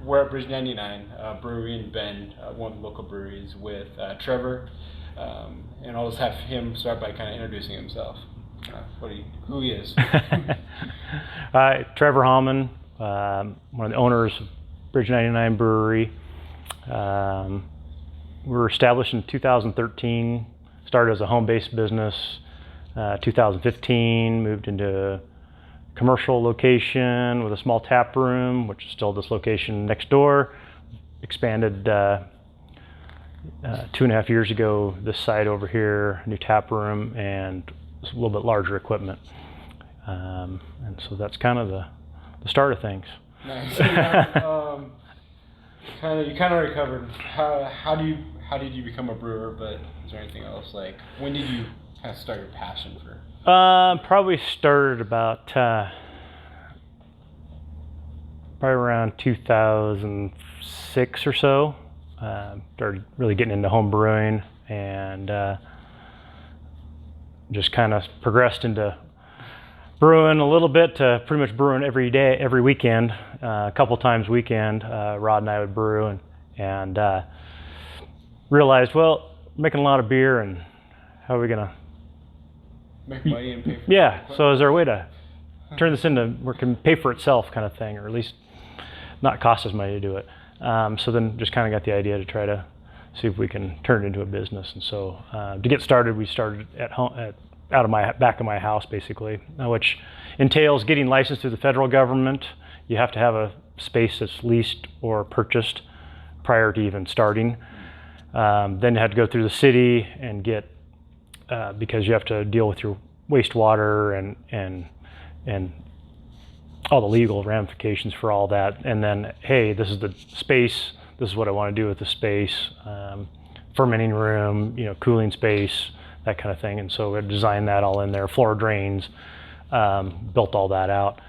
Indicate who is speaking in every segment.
Speaker 1: we're at Bridge 99 Brewery in Bend, one of the local breweries, with Trevor, and I'll just have him start by kind of introducing himself. Who he is.
Speaker 2: Hi, Trevor Hallman, one of the owners of Bridge 99 Brewery. We were established in 2013, started as a home-based business. 2015, moved into a commercial location with a small tap room, which is still this location next door. Expanded 2.5 years ago, this side over here, new tap room, and a little bit larger equipment. And so that's kind of the start of things.
Speaker 1: Nice. Yeah, you kind of recovered. How did you become a brewer? But is there anything else? Like, when did you kind of start your passion for?
Speaker 2: Probably started about probably around 2006 or so. Started really getting into home brewing, and just kind of progressed into brewing a little bit to pretty much brewing every day, every weekend, a couple times a weekend. Rod and I would brew, and realized, well, we're making a lot of beer, and how are we gonna
Speaker 1: make money and pay for
Speaker 2: yeah, so is there a way to turn this into where it can pay for itself kind of thing, or at least not cost us money to do it? So then just kind of got the idea to try to see if we can turn it into a business. And so to get started, we started at home, out of my back of my house, basically, which entails getting licensed through the federal government. You have to have a space that's leased or purchased prior to even starting. Then you had to go through the city and get, because you have to deal with your wastewater and all the legal ramifications for all that. And then, hey, this is the space. This is what I want to do with the space. Fermenting room, cooling space, that kind of thing. And so we designed that all in there. Floor drains, built all that out.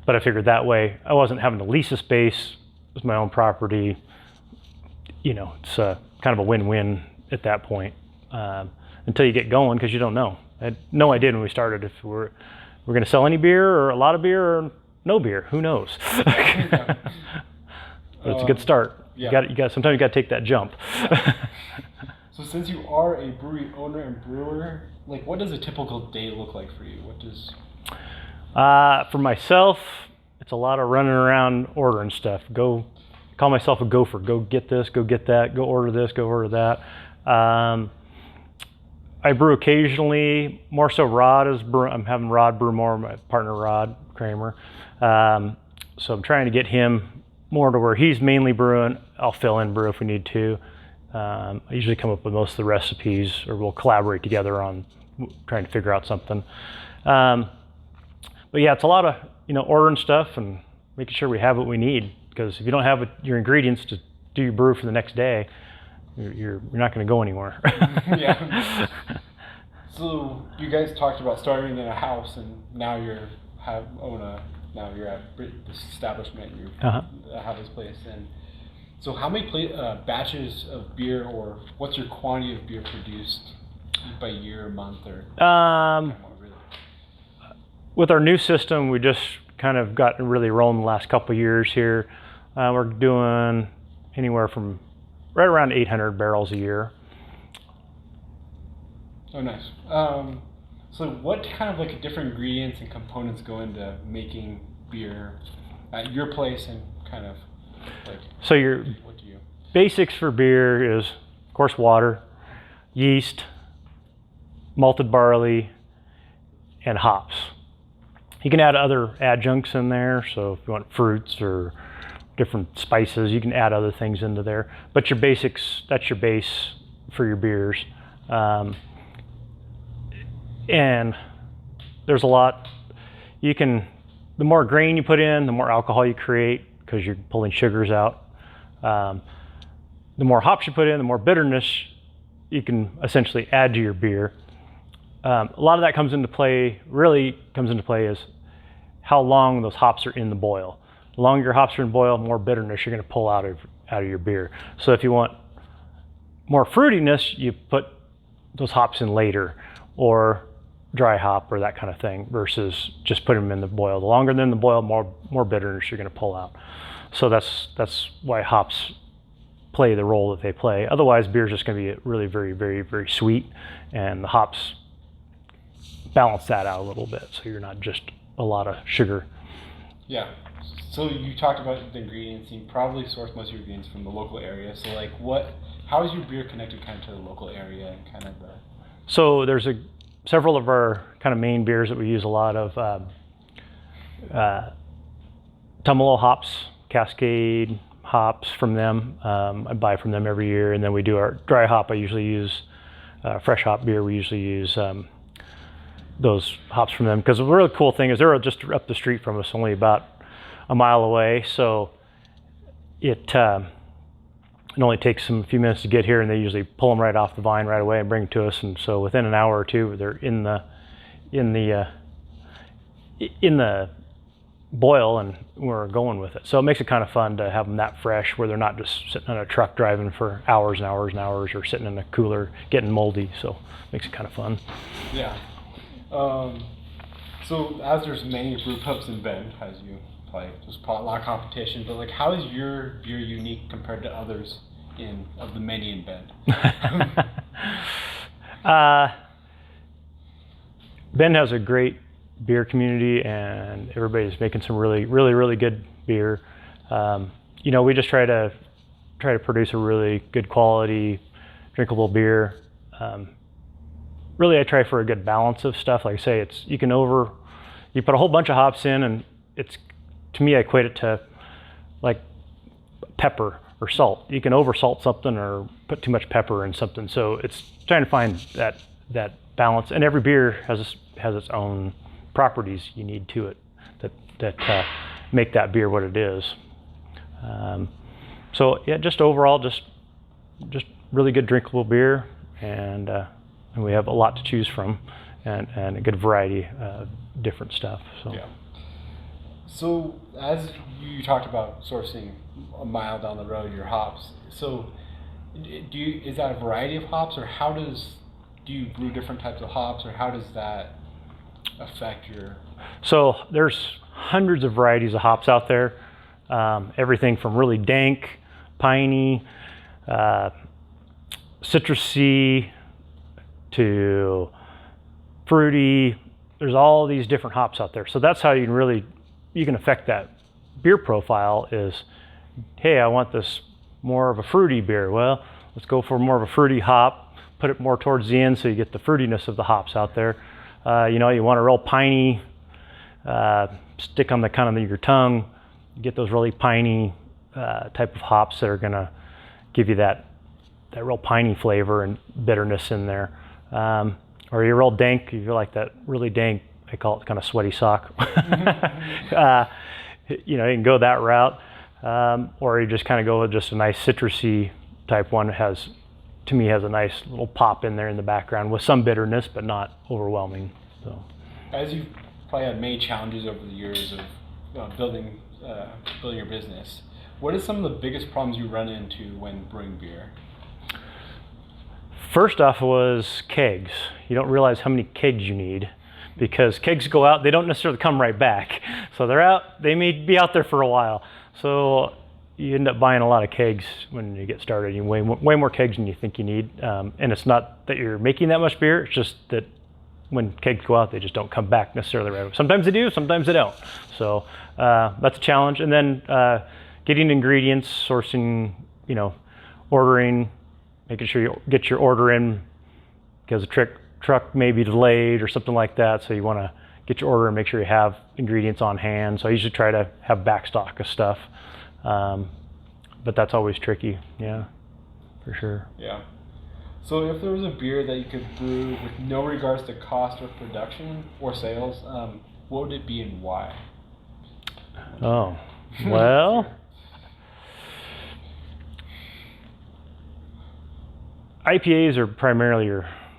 Speaker 2: But I figured that way I wasn't having to lease a space. It was my own property. It's kind of a win-win at that point. Until you get going, because you don't know. I had no idea when we started if we're going to sell any beer or a lot of beer or no beer. Who knows? But it's a good start.
Speaker 1: Yeah.
Speaker 2: You got. Sometimes you got to take that jump.
Speaker 1: So since you are a brewery owner and brewer, like, what does a typical day look like for you? What does?
Speaker 2: For myself, it's a lot of running around ordering stuff. Call myself a gopher. Go get this. Go get that. Go order this. Go order that. I brew occasionally, more so Rod is brew. I'm having Rod brew more, my partner Rod Kramer. So I'm trying to get him more to where he's mainly brewing. I'll fill in brew if we need to. I usually come up with most of the recipes, or we'll collaborate together on trying to figure out something. But yeah, it's a lot of ordering stuff and making sure we have what we need, because if you don't have your ingredients to do your brew for the next day, you're not going to go anywhere.
Speaker 1: Yeah. So you guys talked about starting in a house, and now you're at this establishment. You have this place, and so how many batches of beer, or what's your quantity of beer produced by year, month, or?
Speaker 2: With our new system, we just kind of gotten really rolling the last couple of years here. We're doing anywhere from right around 800 barrels a year.
Speaker 1: Oh, nice. So what kind of different ingredients and components go into making beer at your place, and kind of
Speaker 2: so your
Speaker 1: what do you?
Speaker 2: Basics for beer is, of course, water, yeast, malted barley, and hops. You can add other adjuncts in there, so if you want fruits or different spices, you can add other things into there. But your basics, that's your base for your beers. And there's a lot. The more grain you put in, the more alcohol you create, because you're pulling sugars out. The more hops you put in, the more bitterness you can essentially add to your beer. A lot of that comes into play is how long those hops are in the boil. The longer your hops are in boil, more bitterness you're going to pull out of your beer. So if you want more fruitiness, you put those hops in later, or dry hop or that kind of thing, versus just putting them in the boil. The longer they're in the boil, more bitterness you're going to pull out. So that's why hops play the role that they play. Otherwise, beer is just going to be really very, very, very sweet, and the hops balance that out a little bit, so you're not just a lot of sugar.
Speaker 1: Yeah. So you talked about the ingredients. You probably source most of your ingredients from the local area. So like, how is your beer connected kind of to the local area and kind of the?
Speaker 2: So there's several of our kind of main beers that we use a lot of. Tumalo hops, Cascade hops from them. I buy from them every year, and then we do our dry hop. I usually use fresh hop beer. We usually use those hops from them, because the really cool thing is they're just up the street from us, only about a mile away. So it only takes them a few minutes to get here, and they usually pull them right off the vine right away and bring them to us. And so within an hour or two, they're in the boil, and we're going with it. So it makes it kind of fun to have them that fresh, where they're not just sitting in a truck driving for hours and hours and hours, or sitting in a cooler getting moldy. So it makes it kind of fun.
Speaker 1: Yeah. So as there's many brew pubs in Bend, as you play, there's a lot of competition, but like, how is your beer unique compared to others of the many in Bend?
Speaker 2: Bend has a great beer community, and everybody's making some really, really, really good beer. We just try to produce a really good quality, drinkable beer. Really, I try for a good balance of stuff. Like I say, you put a whole bunch of hops in, and to me, I equate it to like pepper or salt. You can over salt something or put too much pepper in something. So it's trying to find that balance, and every beer has its own properties you need to it that make that beer what it is. So yeah, just overall, just really good drinkable beer, and we have a lot to choose from, and a good variety of different stuff. So.
Speaker 1: Yeah. So as you talked about sourcing a mile down the road your hops, so is that a variety of hops, or do you brew different types of hops, or how does that affect your?
Speaker 2: So there's hundreds of varieties of hops out there. Everything from really dank, piney, citrusy, to fruity. There's all these different hops out there. So that's how you can affect that beer profile is, hey, I want this more of a fruity beer. Well, let's go for more of a fruity hop, put it more towards the end so you get the fruitiness of the hops out there. You want a real piney, stick on the kind of your tongue, you get those really piney type of hops that are gonna give you that real piney flavor and bitterness in there. Or you're real dank, you feel like that really dank, I call it kind of sweaty sock. You can go that route. Or you just kind of go with just a nice citrusy type one. It has a nice little pop in there in the background with some bitterness, but not overwhelming. So,
Speaker 1: as you've probably had many challenges over the years of building your business, what are some of the biggest problems you run into when brewing beer?
Speaker 2: First off was kegs. You don't realize how many kegs you need, because kegs go out, they don't necessarily come right back. So they're out, they may be out there for a while. So you end up buying a lot of kegs when you get started. You way more kegs than you think you need. And it's not that you're making that much beer, it's just that when kegs go out, they just don't come back necessarily right away. Sometimes they do, sometimes they don't. So that's a challenge. And then getting ingredients, sourcing, ordering, making sure you get your order in, because the truck may be delayed or something like that. So you want to get your order and make sure you have ingredients on hand. So I usually try to have back stock of stuff. But that's always tricky. Yeah, for sure.
Speaker 1: Yeah. So if there was a beer that you could brew with no regards to cost or production or sales, what would it be and why?
Speaker 2: Oh, well, IPAs are primarily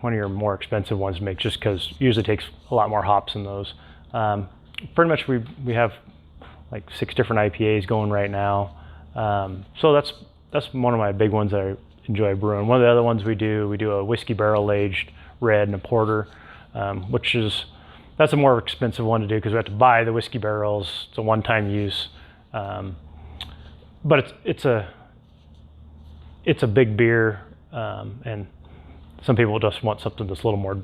Speaker 2: one of your more expensive ones to make, just because it usually takes a lot more hops in those. Pretty much we have like 6 different IPAs going right now. So that's one of my big ones that I enjoy brewing. One of the other ones we do a whiskey barrel aged red and a porter, that's a more expensive one to do, because we have to buy the whiskey barrels. It's a one-time use. but it's a big beer, and some people just want something that's a little more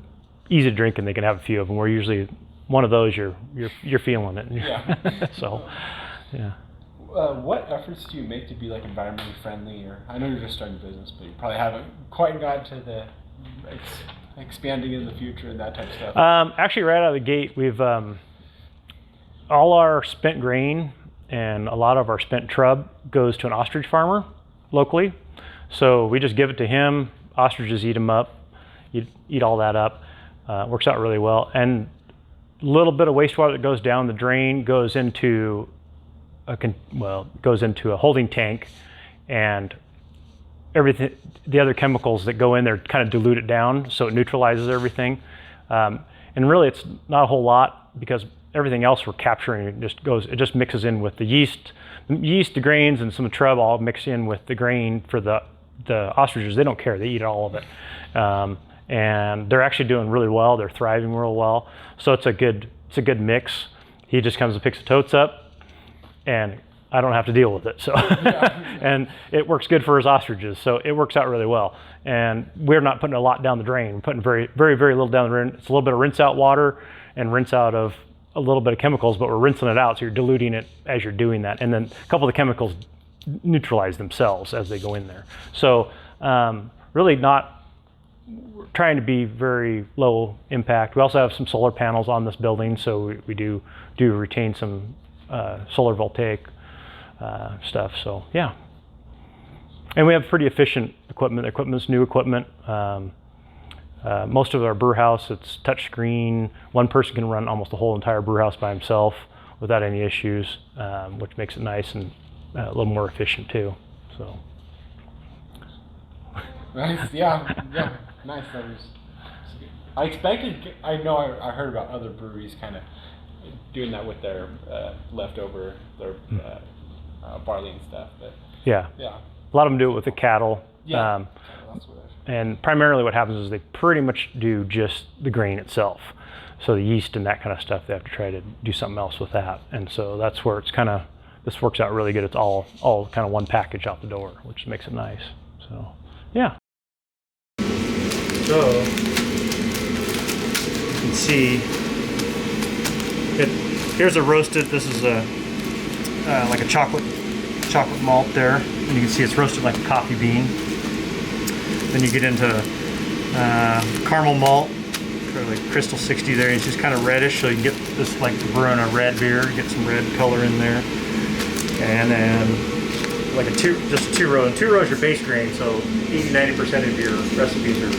Speaker 2: easy to drink, and they can have a few of them. Where usually one of those you're feeling it.
Speaker 1: Yeah.
Speaker 2: So, yeah.
Speaker 1: What efforts do you make to be like environmentally friendly? Or I know you're just starting a business, but you probably haven't quite got to the expanding in the future and that type of stuff.
Speaker 2: Actually, right out of the gate, we've all our spent grain and a lot of our spent trub goes to an ostrich farmer locally. So we just give it to him. Ostriches eat them up, eat all that up. Works out really well. And a little bit of wastewater that goes down the drain goes into a holding tank, and everything, the other chemicals that go in there kind of dilute it down, so it neutralizes everything. And really, it's not a whole lot, because everything else we're capturing it just mixes in with the yeast, the grains, and some of the trub all mix in with the grain for the ostriches. They don't care; they eat all of it, and they're actually doing really well. They're thriving real well. So it's a good mix. He just comes and picks the totes up, and I don't have to deal with it. So, and it works good for his ostriches. So it works out really well. And we're not putting a lot down the drain. We're putting very, very, very little down the drain. It's a little bit of rinse out water and rinse out of a little bit of chemicals, but we're rinsing it out. So you're diluting it as you're doing that. And then a couple of the chemicals neutralize themselves as they go in there. So really not trying to be very low impact. We also have some solar panels on this building. So we do retain some solar voltaic stuff. So yeah, and we have pretty efficient equipment. The equipment's new equipment. Most of our brew house, it's touch screen. One person can run almost the whole entire brew house by himself without any issues, which makes it nice and a little more efficient too. So
Speaker 1: nice. Yeah, nice. I expected. I know. I heard about other breweries kind of doing that with their leftover, their barley and stuff. But
Speaker 2: yeah, a lot of them do it with the cattle.
Speaker 1: Yeah, that's what
Speaker 2: and primarily what happens is they pretty much do just the grain itself. So the yeast and that kind of stuff, they have to try to do something else with that. And so that's where it's kind of, this works out really good. It's all kind of one package out the door, which makes it nice. So yeah. So you can see here's a roasted. This is like a chocolate malt there, and you can see it's roasted like a coffee bean. Then you get into caramel malt, or like Crystal 60 there. It's just kind of reddish, so you can get this like brewing a red beer, get some red color in there. And then like just a two row. And 2 rows your base grain, so 80-90% of your recipes are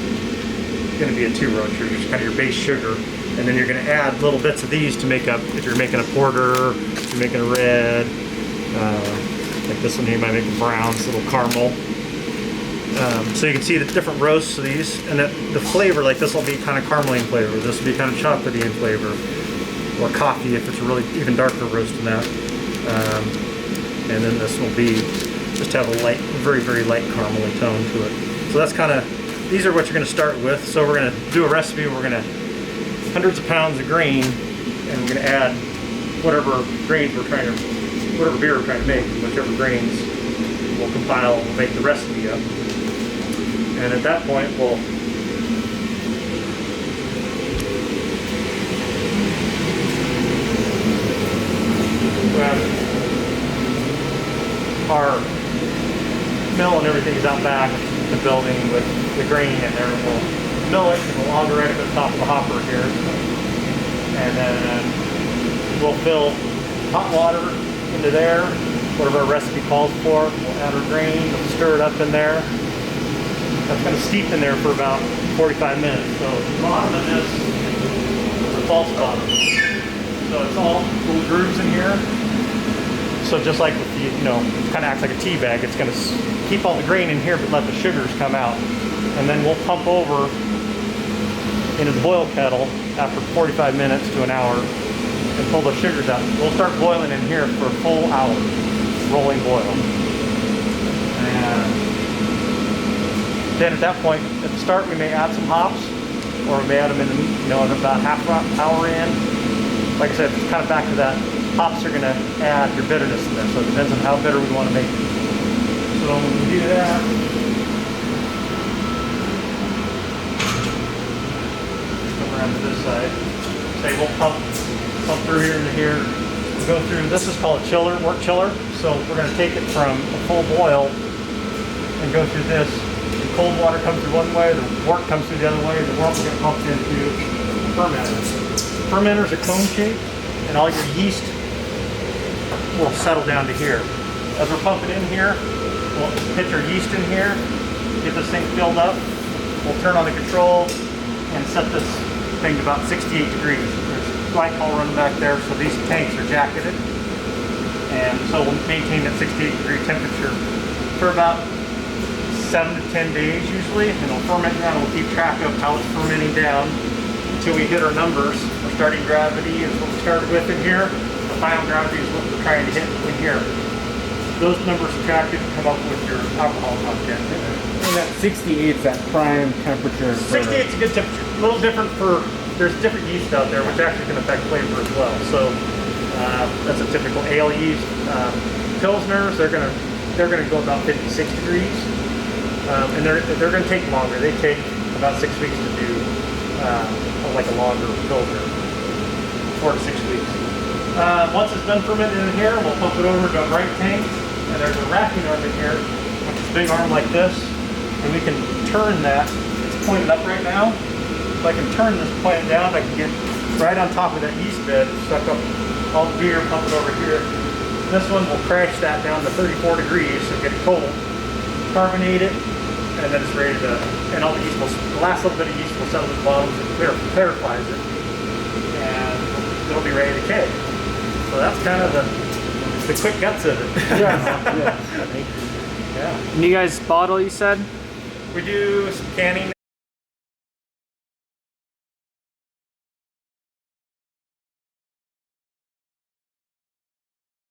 Speaker 2: going to be a 2 row. It's kind of your base sugar. And then you're going to add little bits of these to make up, if you're making a porter, if you're making a red, like this one here, you might make a brown, it's a little caramel. So you can see the different roasts of these, and the flavor, like this will be kind of carameling flavor, this will be kind of chocolatey in flavor, or coffee if it's a really even darker roast than that. And then this will be just have a light, very, very light caramelly tone to it. So that's kind of, these are what you're going to start with. So we're going to do a recipe, we're going to hundreds of pounds of grain, and we're going to add whatever grains whatever beer we're trying to make, whichever grains we'll compile, we'll make the recipe up. And at that point, we'll grab our mill and everything is out back in the building with the grain in there. We'll mill it and we'll auger it at the top of the hopper here. And then we'll fill hot water into there, whatever our recipe calls for. We'll add our grain, we'll stir it up in there. That's going to steep in there for about 45 minutes. So the bottom of this is a false bottom. So it's all little grooves in here. So just like with the, it kind of acts like a tea bag. It's going to keep all the grain in here, but let the sugars come out. And then we'll pump over into the boil kettle after 45 minutes to an hour and pull the sugars out. We'll start boiling in here for a full hour, rolling boil. And then at that point, at the start, we may add some hops, or we may add them in, about half an hour in. Like I said, it's kind of back to that. Hops are going to add your bitterness in there, so it depends on how bitter we want to make it. So when we do that, come around to this side. Say we'll pump through here into here. We'll go through, this is called a chiller, work chiller. So we're going to take it from a full boil and go through this. The cold water comes through one way, the wort comes through the other way, the wort will get pumped into the fermenter. The fermenter is a cone shape, and all your yeast will settle down to here. As we're pumping in here, we'll hit your yeast in here, get this thing filled up. We'll turn on the control and set this thing to about 68 degrees. There's glycol running back there, so these tanks are jacketed. And so we'll maintain that 68 degree temperature for about 7 to 10 days usually, and it'll ferment down. We'll keep track of how it's fermenting down until we hit our numbers. Our starting gravity is what we started with in here. The final gravity is what we're trying to hit in here. Those numbers subtracted come up with your alcohol content.
Speaker 1: And that 68 is that prime temperature.
Speaker 2: 68 is a good temperature. A little different for, there's different yeast out there which actually can affect flavor as well. So that's a typical ale yeast. Pilsners, they're gonna go about 56 degrees. And they're going to take longer. They take about 6 weeks to do like a longer Pilsner, 4 to 6 weeks. Once it's done fermenting in here, we'll pump it over to a bright tank, and there's a racking arm in here, which is a big arm like this, and we can turn that. It's pointed up right now. If I can turn this point down, I can get right on top of that yeast bed, suck up all the beer, pump it over here. This one will crash that down to 34 degrees, so get it cold, carbonate it, and then it's ready to, and all the yeast will, the last little bit of yeast will settle at the bottom and clarifies it, and it'll be ready to keg. So that's kind of the quick guts of it.
Speaker 1: Yeah.
Speaker 2: Yeah.
Speaker 3: And you guys bottle, you said?
Speaker 2: We do some canning.